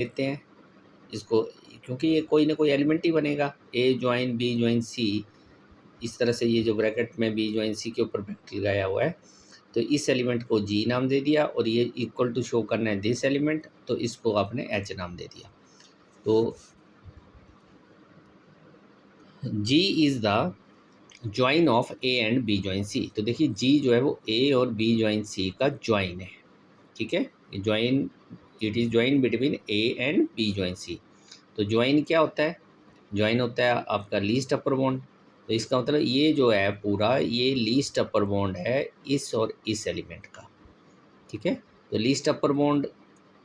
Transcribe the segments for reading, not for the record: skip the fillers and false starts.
लेते हैं इसको, क्योंकि ये कोई ना कोई एलिमेंट ही बनेगा। ए ज्वाइन बी ज्वाइन सी, इस तरह से ये जो ब्रैकेट में बी ज्वाइन सी के ऊपर ब्रैकेट लगाया हुआ है, तो इस एलिमेंट को जी नाम दे दिया, और ये इक्वल टू शो करना है दिस एलिमेंट, तो इसको आपने एच नाम दे दिया। तो G is the join of A and B join C. तो देखिए जी जो है वो ए और बी ज्वाइन सी का ज्वाइन है, ठीक है। Join, it is join between A and B join C. तो ज्वाइन क्या होता है? ज्वाइन होता है आपका लीस्ट अपर बॉन्ड। तो इसका मतलब ये जो है पूरा, ये लीस्ट अपर बॉन्ड है इस और इस एलिमेंट का, ठीक है। तो लीस्ट अपर बॉन्ड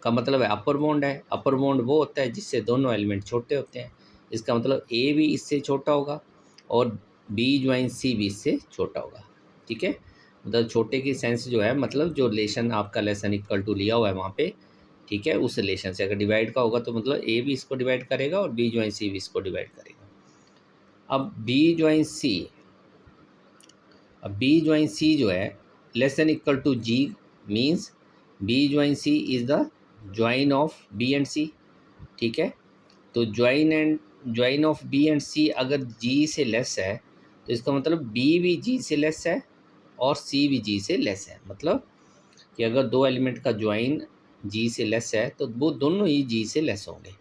का मतलब है अपर बॉन्ड है। अपर बॉन्ड वो होता है जिससे दोनों एलिमेंट छोटे होते हैं। इसका मतलब ए भी इससे छोटा होगा और बी ज्वाइन सी भी इससे छोटा होगा, ठीक है। मतलब छोटे की सेंस जो है, मतलब जो रिलेशन आपका लेसन इक्वल टू लिया हुआ है वहाँ पे, ठीक है, उस रिलेशन से अगर डिवाइड का होगा तो मतलब ए भी इसको डिवाइड करेगा और बी ज्वाइन सी भी इसको डिवाइड करेगा। अब बी ज्वाइन सी जो है less than equal to G, means B join C is the join of B and C, ठीक है। तो join of B and C अगर जी से लेस है, तो इसका मतलब बी भी जी से लेस है और सी भी जी से लेस है। मतलब कि अगर दो एलिमेंट का ज्वाइन जी से लेस है तो वो दोनों ही जी से लेस होंगे।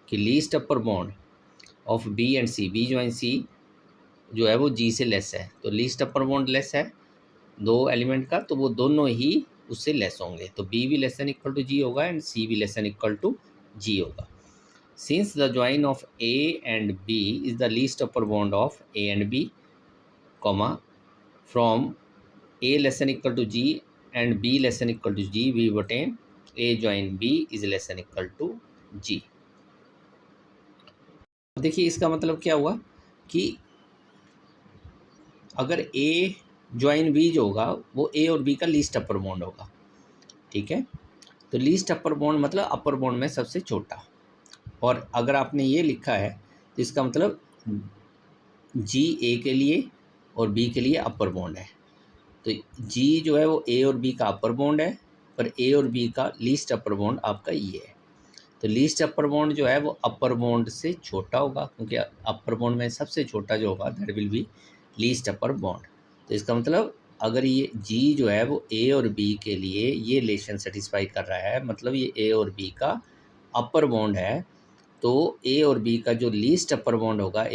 कि least upper bound of B and C, B join C जो है वो जी से लेस है, तो लीस्ट अपर बॉन्ड लेस है दो एलिमेंट का, तो वो दोनों ही उससे लेस होंगे। तो बी भी less than equal to G होगा एंड सी भी less than equal to G होगा। Since the join of A and B is the least upper bound of A and B, comma from A less than equal to G and B less than equal to G, we obtain A join B is less than equal to G. देखिए इसका मतलब क्या हुआ कि अगर ए join B जो होगा वो ए और बी का लीस्ट अपर बॉन्ड होगा, ठीक है। तो लीस्ट अपर बॉन्ड मतलब अपर बॉन्ड में सबसे छोटा। और अगर आपने ये लिखा है तो इसका मतलब जी ए के लिए और बी के लिए अपर बॉन्ड है। तो जी जो है वो ए और बी का अपर बॉन्ड है, पर ए और बी का लीस्ट अपर बॉन्ड आपका ये है। तो लीस्ट अपर बॉन्ड जो है वो अपर बॉन्ड से छोटा होगा, क्योंकि अपर बॉन्ड में सबसे छोटा जो होगा that will be least upper bond. तो इसका मतलब अगर ये जी जो है वो ए और बी के लिए ये रिलेशन सेटिस्फाई कर रहा है, मतलब ये ए और बी का अपर बॉन्ड है, तो ए और बी का जो लीस्ट अपर बॉन्ड होगा